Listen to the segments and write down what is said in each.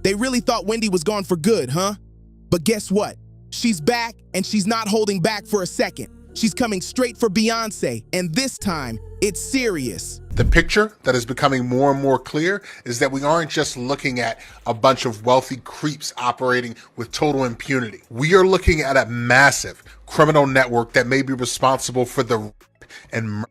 They really thought Wendy was gone for good, huh? But guess what? She's back, and she's not holding back for a second. She's coming straight for Beyoncé, and this time, it's serious. The picture that is becoming more and more clear is that we aren't just looking at a bunch of wealthy creeps operating with total impunity. We are looking at a massive criminal network that may be responsible for the rape and murder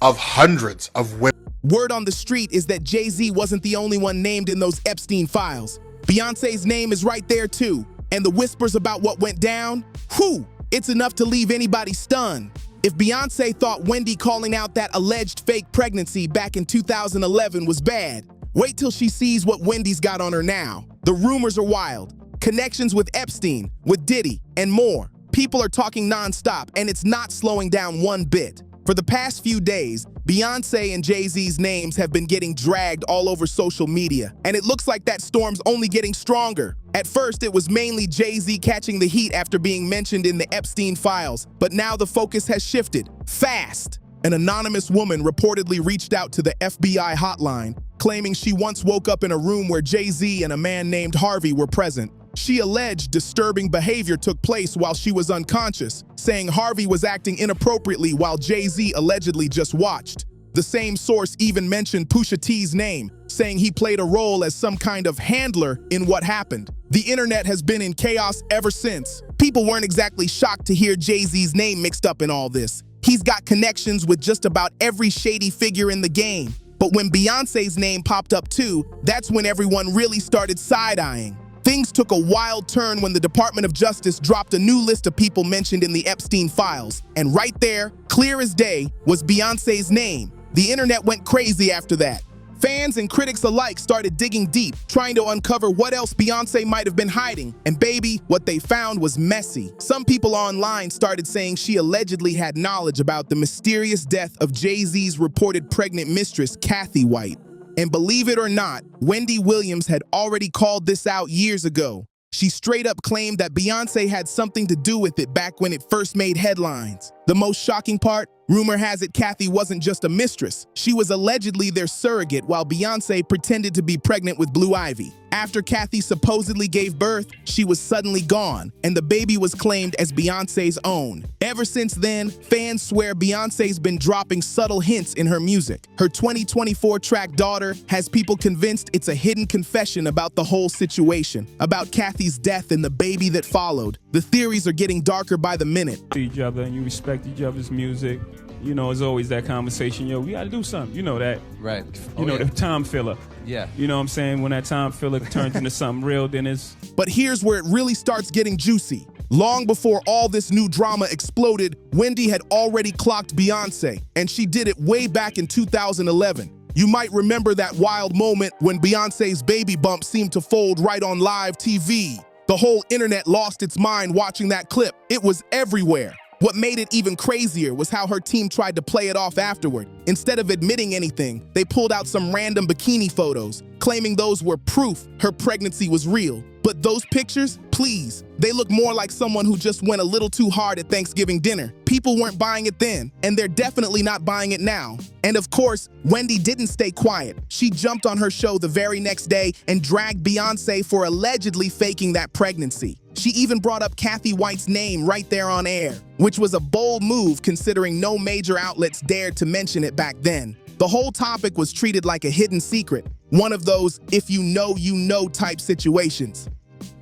of hundreds of women. Word on the street is that Jay-Z wasn't the only one named in those Epstein files. Beyoncé's name is right there too. And the whispers about what went down, whew, it's enough to leave anybody stunned. If Beyoncé thought Wendy calling out that alleged fake pregnancy back in 2011 was bad, wait till she sees what Wendy's got on her now. The rumors are wild. Connections with Epstein, with Diddy, and more. People are talking nonstop, and it's not slowing down one bit. For the past few days, Beyoncé and Jay-Z's names have been getting dragged all over social media, and it looks like that storm's only getting stronger. At first, it was mainly Jay-Z catching the heat after being mentioned in the Epstein files, but now the focus has shifted. Fast! An anonymous woman reportedly reached out to the FBI hotline, claiming she once woke up in a room where Jay-Z and a man named Harvey were present. She alleged disturbing behavior took place while she was unconscious, saying Harvey was acting inappropriately while Jay-Z allegedly just watched. The same source even mentioned Pusha T's name, saying he played a role as some kind of handler in what happened. The internet has been in chaos ever since. People weren't exactly shocked to hear Jay-Z's name mixed up in all this. He's got connections with just about every shady figure in the game. But when Beyoncé's name popped up too, that's when everyone really started side-eyeing. Things took a wild turn when the Department of Justice dropped a new list of people mentioned in the Epstein files. And right there, clear as day, was Beyoncé's name. The internet went crazy after that. Fans and critics alike started digging deep, trying to uncover what else Beyoncé might have been hiding. And baby, what they found was messy. Some people online started saying she allegedly had knowledge about the mysterious death of Jay-Z's reported pregnant mistress, Kathy White. And believe it or not, Wendy Williams had already called this out years ago. She straight up claimed that Beyoncé had something to do with it back when it first made headlines. The most shocking part? Rumor has it Kathy wasn't just a mistress. She was allegedly their surrogate while Beyoncé pretended to be pregnant with Blue Ivy. After Kathy supposedly gave birth, she was suddenly gone, and the baby was claimed as Beyoncé's own. Ever since then, fans swear Beyoncé's been dropping subtle hints in her music. Her 2024 track Daughter has people convinced it's a hidden confession about the whole situation, about Kathy's death and the baby that followed. The theories are getting darker by the minute. Each other and you respect each other's music. You know, it's always that conversation, yo, we gotta do something. You know that. Right. You know, the time filler. Yeah. You know what I'm saying? When that time filler turns into something real, then it's... But here's where it really starts getting juicy. Long before all this new drama exploded, Wendy had already clocked Beyoncé, and she did it way back in 2011. You might remember that wild moment when Beyoncé's baby bump seemed to fold right on live TV. The whole internet lost its mind watching that clip. It was everywhere. What made it even crazier was how her team tried to play it off afterward. Instead of admitting anything, they pulled out some random bikini photos, claiming those were proof her pregnancy was real. But those pictures, please, they look more like someone who just went a little too hard at Thanksgiving dinner. People weren't buying it then, and they're definitely not buying it now. And of course, Wendy didn't stay quiet. She jumped on her show the very next day and dragged Beyoncé for allegedly faking that pregnancy. She even brought up Kathy White's name right there on air, which was a bold move considering no major outlets dared to mention it back then. The whole topic was treated like a hidden secret, one of those if you know type situations.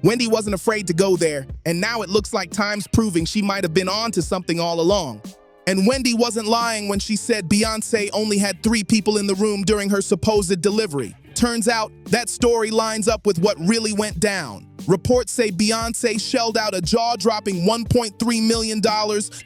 Wendy wasn't afraid to go there, and now it looks like time's proving she might have been on to something all along. And Wendy wasn't lying when she said Beyoncé only had 3 people in the room during her supposed delivery. Turns out, that story lines up with what really went down. Reports say Beyoncé shelled out a jaw-dropping $1.3 million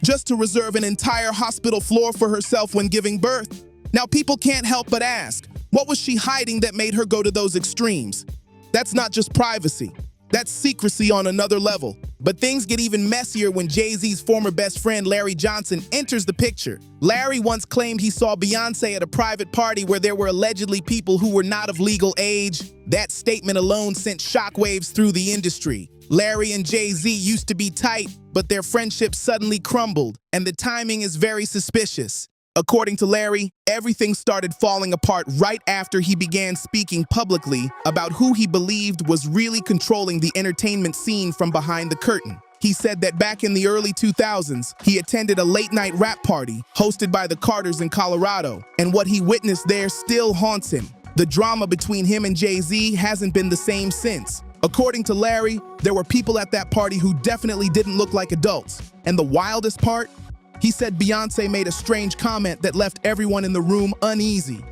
just to reserve an entire hospital floor for herself when giving birth. Now people can't help but ask, what was she hiding that made her go to those extremes? That's not just privacy. That's secrecy on another level. But things get even messier when Jay-Z's former best friend Larry Johnson enters the picture. Larry once claimed he saw Beyoncé at a private party where there were allegedly people who were not of legal age. That statement alone sent shockwaves through the industry. Larry and Jay-Z used to be tight, but their friendship suddenly crumbled, and the timing is very suspicious. According to Larry, everything started falling apart right after he began speaking publicly about who he believed was really controlling the entertainment scene from behind the curtain. He said that back in the early 2000s, he attended a late-night rap party hosted by the Carters in Colorado, and what he witnessed there still haunts him. The drama between him and Jay-Z hasn't been the same since. According to Larry, there were people at that party who definitely didn't look like adults. And the wildest part? He said Beyoncé made a strange comment that left everyone in the room uneasy.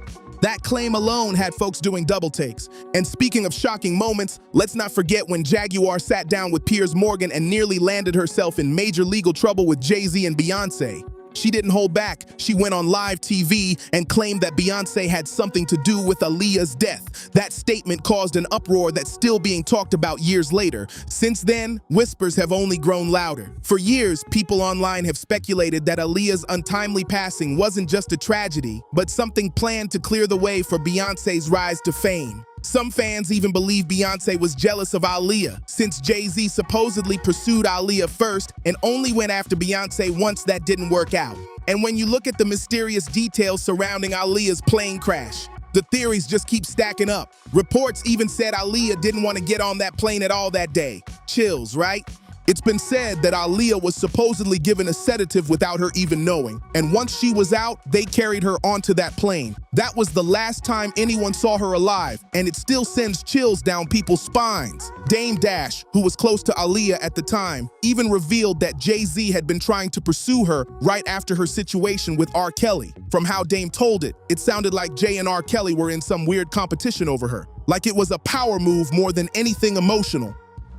That claim alone had folks doing double takes. And speaking of shocking moments, let's not forget when Jaguar sat down with Piers Morgan and nearly landed herself in major legal trouble with Jay-Z and Beyoncé. She didn't hold back. She went on live TV and claimed that Beyoncé had something to do with Aaliyah's death. That statement caused an uproar that's still being talked about years later. Since then, whispers have only grown louder. For years, people online have speculated that Aaliyah's untimely passing wasn't just a tragedy, but something planned to clear the way for Beyoncé's rise to fame. Some fans even believe Beyoncé was jealous of Aaliyah, since Jay-Z supposedly pursued Aaliyah first and only went after Beyoncé once that didn't work out. And when you look at the mysterious details surrounding Aaliyah's plane crash, the theories just keep stacking up. Reports even said Aaliyah didn't want to get on that plane at all that day. Chills, right? It's been said that Aaliyah was supposedly given a sedative without her even knowing, and once she was out, they carried her onto that plane. That was the last time anyone saw her alive, and it still sends chills down people's spines. Dame Dash, who was close to Aaliyah at the time, even revealed that Jay-Z had been trying to pursue her right after her situation with R. Kelly. From how Dame told it, it sounded like Jay and R. Kelly were in some weird competition over her, like it was a power move more than anything emotional.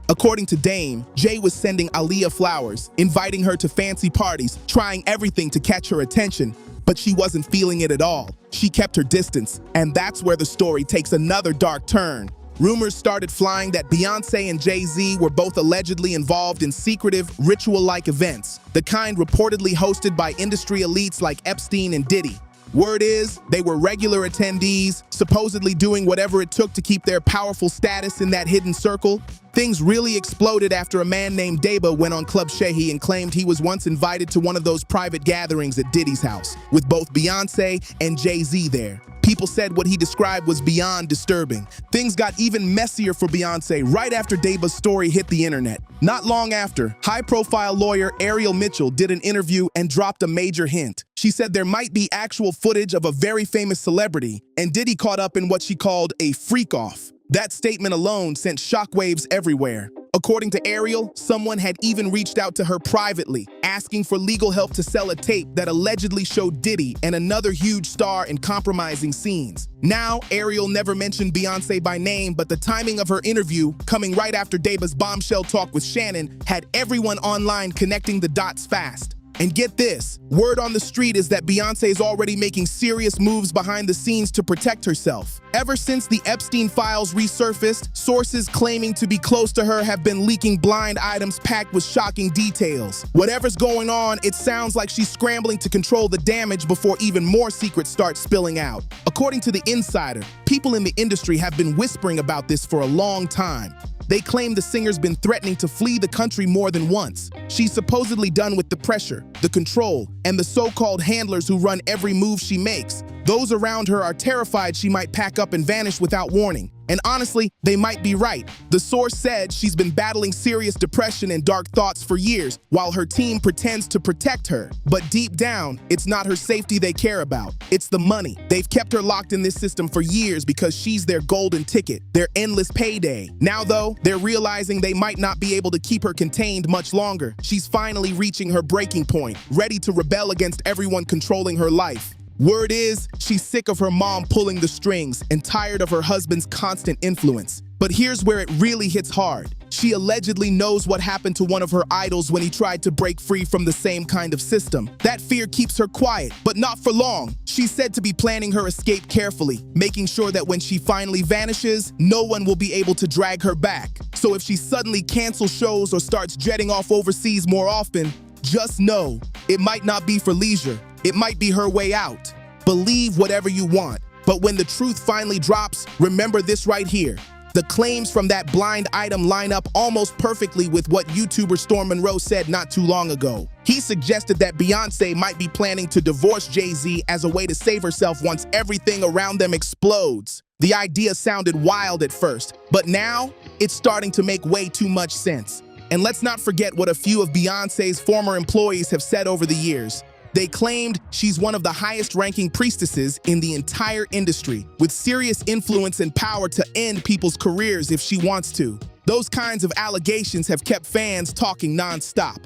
According to Dame, Jay was sending Aaliyah flowers, inviting her to fancy parties, trying everything to catch her attention, but she wasn't feeling it at all. She kept her distance, and that's where the story takes another dark turn. Rumors started flying that Beyoncé and Jay-Z were both allegedly involved in secretive, ritual-like events, the kind reportedly hosted by industry elites like Epstein and Diddy. Word is, they were regular attendees, supposedly doing whatever it took to keep their powerful status in that hidden circle. Things really exploded after a man named Deba went on Club Shehi and claimed he was once invited to one of those private gatherings at Diddy's house, with both Beyoncé and Jay-Z there. People said what he described was beyond disturbing. Things got even messier for Beyoncé right after Deba's story hit the internet. Not long after, high-profile lawyer Ariel Mitchell did an interview and dropped a major hint. She said there might be actual footage of a very famous celebrity, and Diddy caught up in what she called a freak-off. That statement alone sent shockwaves everywhere. According to Ariel, someone had even reached out to her privately, asking for legal help to sell a tape that allegedly showed Diddy and another huge star in compromising scenes. Now, Ariel never mentioned Beyoncé by name, but the timing of her interview, coming right after Deba's bombshell talk with Shannon, had everyone online connecting the dots fast. And get this, word on the street is that Beyoncé is already making serious moves behind the scenes to protect herself. Ever since the Epstein files resurfaced, sources claiming to be close to her have been leaking blind items packed with shocking details. Whatever's going on, it sounds like she's scrambling to control the damage before even more secrets start spilling out. According to The Insider, people in the industry have been whispering about this for a long time. They claim the singer's been threatening to flee the country more than once. She's supposedly done with the pressure, the control, and the so-called handlers who run every move she makes. Those around her are terrified she might pack up and vanish without warning. And honestly, they might be right. The source said she's been battling serious depression and dark thoughts for years, while her team pretends to protect her. But deep down, it's not her safety they care about. It's the money. They've kept her locked in this system for years because she's their golden ticket, their endless payday. Now though, they're realizing they might not be able to keep her contained much longer. She's finally reaching her breaking point, ready to rebel against everyone controlling her life. Word is, she's sick of her mom pulling the strings and tired of her husband's constant influence. But here's where it really hits hard. She allegedly knows what happened to one of her idols when he tried to break free from the same kind of system. That fear keeps her quiet, but not for long. She's said to be planning her escape carefully, making sure that when she finally vanishes, no one will be able to drag her back. So if she suddenly cancels shows or starts jetting off overseas more often, just know, it might not be for leisure. It might be her way out. Believe whatever you want, but when the truth finally drops, remember this right here. The claims from that blind item line up almost perfectly with what YouTuber Storm Monroe said not too long ago. He suggested that Beyoncé might be planning to divorce Jay-Z as a way to save herself once everything around them explodes. The idea sounded wild at first, but now it's starting to make way too much sense. And let's not forget what a few of Beyoncé's former employees have said over the years. They claimed she's one of the highest-ranking priestesses in the entire industry, with serious influence and power to end people's careers if she wants to. Those kinds of allegations have kept fans talking non-stop.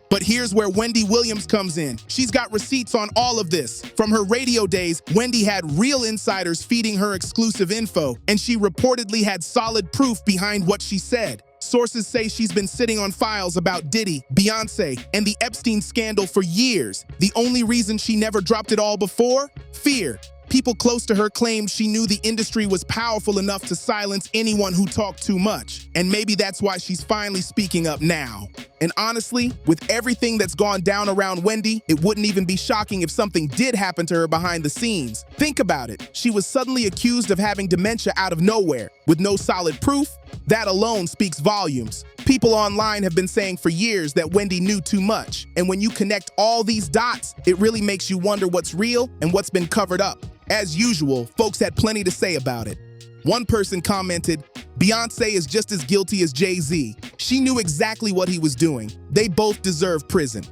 But here's where Wendy Williams comes in. She's got receipts on all of this. From her radio days, Wendy had real insiders feeding her exclusive info, and she reportedly had solid proof behind what she said. Sources say she's been sitting on files about Diddy, Beyoncé, and the Epstein scandal for years. The only reason she never dropped it all before? Fear. People close to her claimed she knew the industry was powerful enough to silence anyone who talked too much. And maybe that's why she's finally speaking up now. And honestly, with everything that's gone down around Wendy, it wouldn't even be shocking if something did happen to her behind the scenes. Think about it. She was suddenly accused of having dementia out of nowhere, with no solid proof. That alone speaks volumes. People online have been saying for years that Wendy knew too much. And when you connect all these dots, it really makes you wonder what's real and what's been covered up. As usual, folks had plenty to say about it. One person commented, "Beyoncé is just as guilty as Jay-Z. She knew exactly what he was doing. They both deserve prison."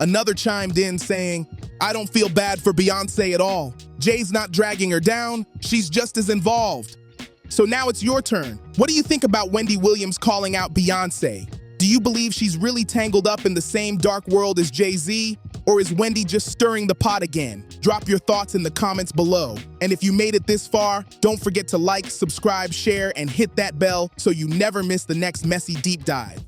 Another chimed in saying, "I don't feel bad for Beyoncé at all. Jay's not dragging her down. She's just as involved." So now it's your turn. What do you think about Wendy Williams calling out Beyoncé? Do you believe she's really tangled up in the same dark world as Jay-Z? Or is Wendy just stirring the pot again? Drop your thoughts in the comments below. And if you made it this far, don't forget to like, subscribe, share, and hit that bell so you never miss the next messy deep dive.